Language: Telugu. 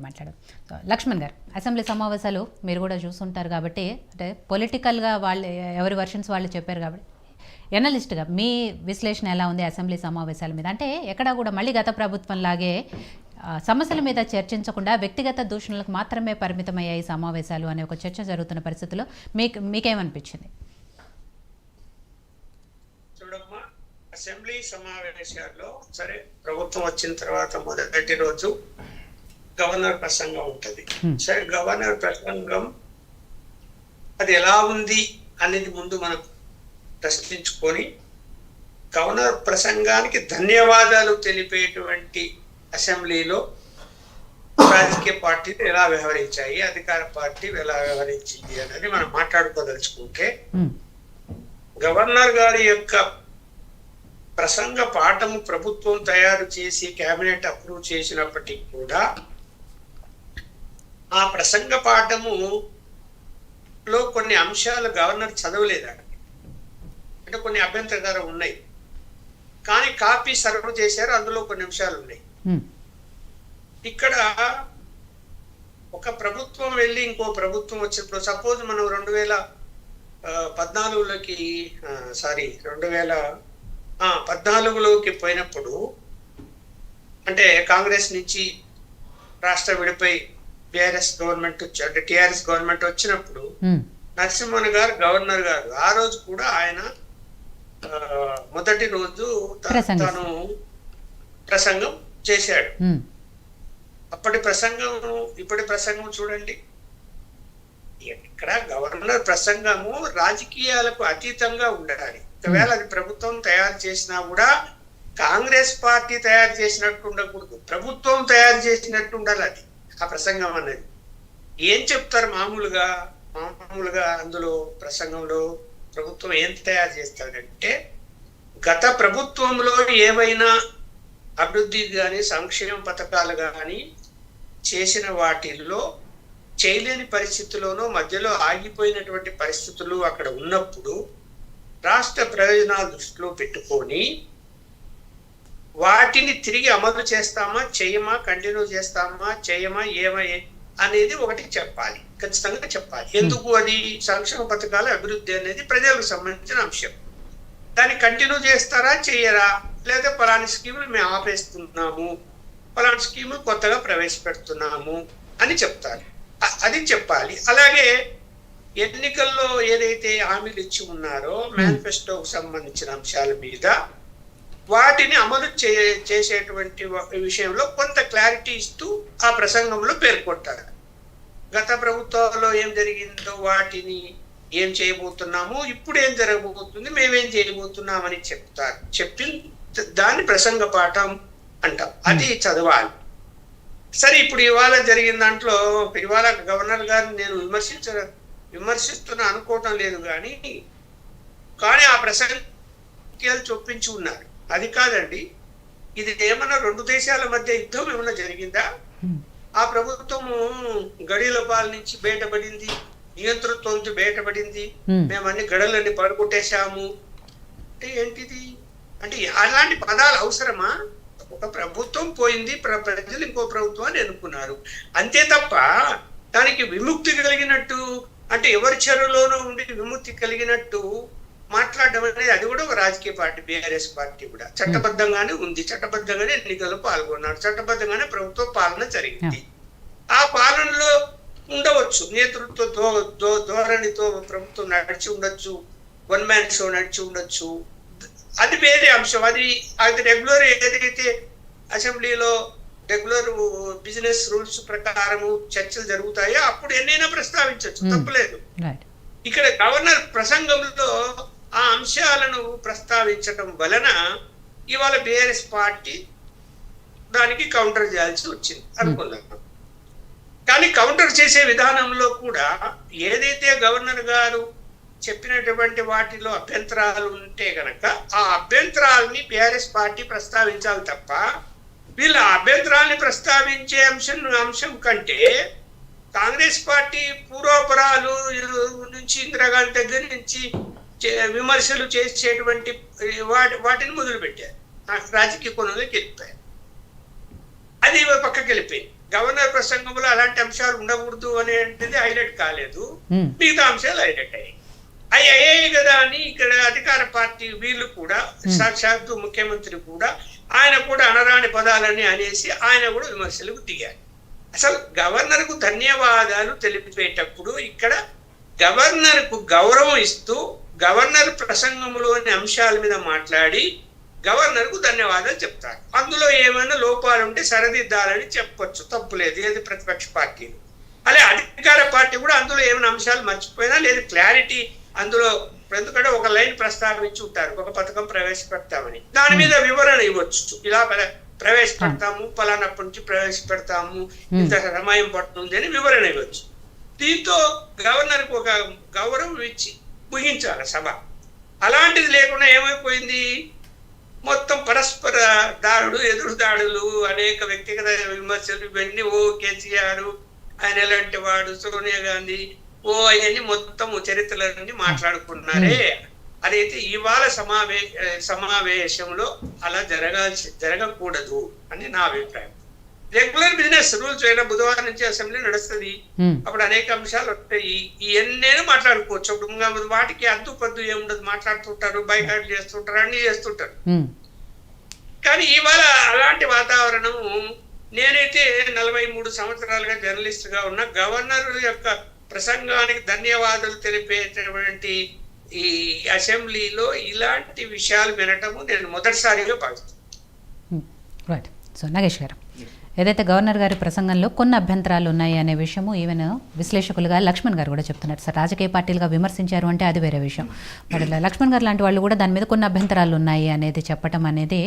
మాట్లాడదాం. సో లక్ష్మణ్ గారు, అసెంబ్లీ సమావేశాలు మీరు కూడా చూస్తుంటారు కాబట్టి, అంటే పొలిటికల్గా వాళ్ళు ఎవరి వర్షన్స్ వాళ్ళు చెప్పారు కాబట్టి, ఎనలిస్ట్గా మీ విశ్లేషణ ఎలా ఉంది అసెంబ్లీ సమావేశాల మీద? అంటే ఎక్కడా కూడా మళ్ళీ గత ప్రభుత్వం లాగే సమస్యల మీద చర్చించకుండా వ్యక్తిగత దూషణలకు మాత్రమే పరిమితమయ్యాయి సమావేశాలు అనే ఒక చర్చ జరుగుతున్న పరిస్థితుల్లో మీకేమనిపించింది? చూడమ్మా, అసెంబ్లీ సమావేశాల్లో సరే ప్రభుత్వం వచ్చిన తర్వాత మొదటి రోజు గవర్నర్ ప్రసంగం ఉంటుంది. సరే, గవర్నర్ ప్రసంగం అది ఎలా ఉంది అనేది ముందు మనం ప్రశ్నించుకొని, గవర్నర్ ప్రసంగానికి ధన్యవాదాలు తెలిపేటువంటి అసెంబ్లీలో రాజకీయ పార్టీలు ఎలా వ్యవహరించాయి, అధికార పార్టీ ఎలా వ్యవహరించింది అనేది మనం మాట్లాడుకోదలుచుకుంటే, గవర్నర్ గారి యొక్క ప్రసంగ పాఠము ప్రభుత్వం తయారు చేసి కేబినెట్ అప్రూవ్ చేసినప్పటికీ కూడా ఆ ప్రసంగ పాఠములో కొన్ని అంశాలు గవర్నర్ చదవలేదండి. అంటే కొన్ని అభ్యంతరకరం ఉన్నాయి, కానీ కాపీ సర్వ్ చేశారు, అందులో కొన్ని అంశాలు ఉన్నాయి. ఇక్కడ ఒక ప్రభుత్వం వెళ్ళి ఇంకో ప్రభుత్వం వచ్చినప్పుడు, సపోజ్ మనం 2014లోకి పోయినప్పుడు, అంటే కాంగ్రెస్ నుంచి రాష్ట్ర విడిపోయి బిఆర్ఎస్ గవర్నమెంట్ అంటే టిఆర్ఎస్ గవర్నమెంట్ వచ్చినప్పుడు నరసింహన్ గారు గవర్నర్ గారు ఆ రోజు కూడా ఆయన మొదటి రోజు తను ప్రసంగం చేశాడు. అప్పటి ప్రసంగం ఇప్పటి ప్రసంగం చూడండి. ఇక్కడ గవర్నర్ ప్రసంగము రాజకీయాలకు అతీతంగా ఉండాలి. ఒకవేళ అది ప్రభుత్వం తయారు చేసినా కూడా కాంగ్రెస్ పార్టీ తయారు చేసినట్టు ఉండకూడదు, ప్రభుత్వం తయారు చేసినట్టు ఉండాలి అది ఆ ప్రసంగం అనేది. ఏం చెప్తారు మామూలుగా అందులో ప్రసంగంలో ప్రభుత్వం ఏం తయారు చేస్తాడంటే, గత ప్రభుత్వంలో ఏవైనా అభివృద్ధి కానీ సంక్షేమ పథకాలు కానీ చేసిన వాటిల్లో చేయలేని పరిస్థితుల్లోనూ మధ్యలో ఆగిపోయినటువంటి పరిస్థితులు అక్కడ ఉన్నప్పుడు రాష్ట్ర ప్రయోజనాలు దృష్టిలో పెట్టుకొని వాటిని తిరిగి అమలు చేస్తామా చేయమా, కంటిన్యూ చేస్తామా చేయమా, అనేది ఒకటి చెప్పాలి, ఖచ్చితంగా చెప్పాలి. ఎందుకు అది సంక్షేమ పథకాల అభివృద్ధి అనేది ప్రజలకు సంబంధించిన అంశం. దాన్ని కంటిన్యూ చేస్తారా చేయరా, లేదా పలాని స్కీములు మేము ఆపేస్తున్నాము, పలాని స్కీములు కొత్తగా ప్రవేశపెడుతున్నాము అని చెప్తారు, అది చెప్పాలి. అలాగే ఎన్నికల్లో ఏదైతే హామీలు ఇచ్చి ఉన్నారో మేనిఫెస్టోకు సంబంధించిన అంశాల మీద వాటిని అమలు చేసేటువంటి విషయంలో కొంత క్లారిటీ ఇస్తూ ఆ ప్రసంగంలో పేర్కొంటారు. గత ప్రభుత్వాల్లో ఏం జరిగిందో వాటిని ఏం చేయబోతున్నాము, ఇప్పుడు ఏం జరగబోతుంది, మేమేం చేయబోతున్నామని చెప్తారు. చెప్పి దాన్ని ప్రసంగ పాఠం అంటాం, అది చదవాలి. సరే, ఇప్పుడు ఇవాళ జరిగిన దాంట్లో ఇవాళ గవర్నర్ గారిని నేను విమర్శిస్తున్నా అనుకోవటం లేదు, కానీ ఆ ప్రసంగాలు చొప్పించి ఉన్నారు. అది కాదండి, ఇది ఏమన్నా రెండు దేశాల మధ్య యుద్ధం ఏమన్నా జరిగిందా? ఆ ప్రభుత్వము గడిల పాల నుంచి బయటపడింది, నియంతృత్వంతో బయటపడింది, మేము అన్ని గడలన్నీ పడగొట్టేశాము అంటే ఏంటిది? అంటే అలాంటి పదాలు అవసరమా? ఒక ప్రభుత్వం పోయింది, ప్రజలు ఇంకో ప్రభుత్వాన్ని ఎన్నుకున్నారు, అంతే తప్ప దానికి విముక్తి కలిగినట్టు, అంటే ఎవరి చెరువులోనూ ఉండి విముక్తి కలిగినట్టు మాట్లాడడం అనేది అది కూడా ఒక రాజకీయ పార్టీ. బిఆర్ఎస్ పార్టీ కూడా చట్టబద్ధంగానే ఉంది, చట్టబద్ధంగానే ఎన్నికల్లో పాల్గొన్నారు, చట్టబద్ధంగానే ప్రభుత్వ పాలన జరిగింది. ఆ పాలనలో ఉండవచ్చు నేతృత్వ ధోరణితో ప్రభుత్వం నడిచి ఉండొచ్చు, వన్ మ్యాన్ షో నడిచి ఉండొచ్చు, అది వేరే అంశం. అది రెగ్యులర్ ఏదైతే అసెంబ్లీలో రెగ్యులర్ బిజినెస్ రూల్స్ ప్రకారము చర్చలు జరుగుతాయో అప్పుడు ఎన్నైనా ప్రస్తావించవచ్చు, తప్పలేదు. ఇక్కడ గవర్నర్ ప్రసంగంలో ఆ అంశాలను ప్రస్తావించడం వలన ఇవాళ బిఆర్ఎస్ పార్టీ దానికి కౌంటర్ చేయాల్సి వచ్చింది అనుకున్నాను. కానీ కౌంటర్ చేసే విధానంలో కూడా ఏదైతే గవర్నర్ గారు చెప్పినటువంటి వాటిలో అభ్యంతరాలు ఉంటే గనక ఆ అభ్యంతరాలని బిఆర్ఎస్ పార్టీ ప్రస్తావించాలి తప్ప వీళ్ళ అభ్యంతరాలని ప్రస్తావించే అంశం కంటే కాంగ్రెస్ పార్టీ పూర్వపరాలు నుంచి ఇందిరాగాంధీ దగ్గర నుంచి విమర్శలు చేసేటువంటి వాటిని మొదలుపెట్టారు, రాజకీయ కోణంలోకి వెళ్ళిపోయారు. అది పక్కకి వెళ్ళిపోయింది. గవర్నర్ ప్రసంగంలో అలాంటి అంశాలు ఉండకూడదు అనేది హైలైట్ కాలేదు. మిగతా అంశాలు హైలైట్ అయ్యాయి. అవి అయ్యాయి కదా అని ఇక్కడ అధికార పార్టీ వీళ్ళు కూడా సాక్షాత్తు ముఖ్యమంత్రి కూడా ఆయన కూడా అనరాని పదాలని అనేసి ఆయన కూడా విమర్శలకు దిగారు. అసలు గవర్నర్ కు ధన్యవాదాలు తెలిపేటప్పుడు ఇక్కడ గవర్నర్ కు గౌరవం ఇస్తూ గవర్నర్ ప్రసంగంలోని అంశాల మీద మాట్లాడి గవర్నర్ కు ధన్యవాదాలు చెప్తారు. అందులో ఏమైనా లోపాలు ఉంటే సరిదిద్దాలని చెప్పొచ్చు, తప్పులేదు. ఏది ప్రతిపక్ష పార్టీలు అలా అధికార పార్టీ కూడా అందులో ఏమైనా అంశాలు మర్చిపోయినా లేదు క్లారిటీ అందులో, ఎందుకంటే ఒక లైన్ ప్రస్తావించి ఉంటారు, ఒక పథకం ప్రవేశపెడతామని, దాని మీద వివరణ ఇవ్వచ్చు. ఇలా ప్రవేశపెడతాము, పలానప్పటి నుంచి ప్రవేశపెడతాము, ఇంత సమయం పడుతుంది అని వివరణ ఇవ్వచ్చు. దీంతో గవర్నర్ కు ఒక గౌరవం ఇచ్చి ముగించాలి సభ. అలాంటిది లేకుండా ఏమైపోయింది, మొత్తం పరస్పర దాడులు, ఎదురు దాడులు, అనేక వ్యక్తిగత విమర్శలు, ఇవన్నీ కేసీఆర్ ఆయన ఎలాంటి వాడు, సోనియా గాంధీ అవన్నీ మొత్తం చరిత్రలన్నీ మాట్లాడుకున్నారే. అదైతే ఇవాళ సమావేశంలో అలా జరగకూడదు అని నా అభిప్రాయం. రెగ్యులర్ బిజినెస్ రూల్స్ అయినా బుధవారం నుంచి అసెంబ్లీ నడుస్తుంది, అప్పుడు అనేక అంశాలు వస్తాయి, ఇవన్నీ మాట్లాడుకోవచ్చు. అప్పుడు వాటికి అద్దు పద్దు ఏముండదు, మాట్లాడుతుంటారు, బైకాట్ చేస్తుంటారు, అన్ని చేస్తుంటారు. కానీ ఇవాళ అలాంటి వాతావరణం, నేనైతే 43 సంవత్సరాలుగా జర్నలిస్ట్ గా ఉన్న గవర్నర్ యొక్క ప్రసంగానికి ధన్యవాదాలు తెలిపేటటువంటి ఈ అసెంబ్లీలో ఇలాంటి విషయాలు వినటము నేను మొదటిసారిగా భావిస్తాను. రైట్. సో నాగేష్ గారు, ఏదైతే గవర్నర్ గారి ప్రసంగంలో కొన్ని అభ్యంతరాలు ఉన్నాయి అనే విషయము ఈవెన్ విశ్లేషకులుగా లక్ష్మణ్ గారు కూడా చెప్తున్నారు. సార్ రాజకీయ పార్టీలుగా విమర్శించారు అంటే అది వేరే విషయం, మరి లక్ష్మణ్ గారు లాంటి వాళ్ళు కూడా దాని మీద కొన్ని అభ్యంతరాలు ఉన్నాయి అనేది చెప్పటం అనేది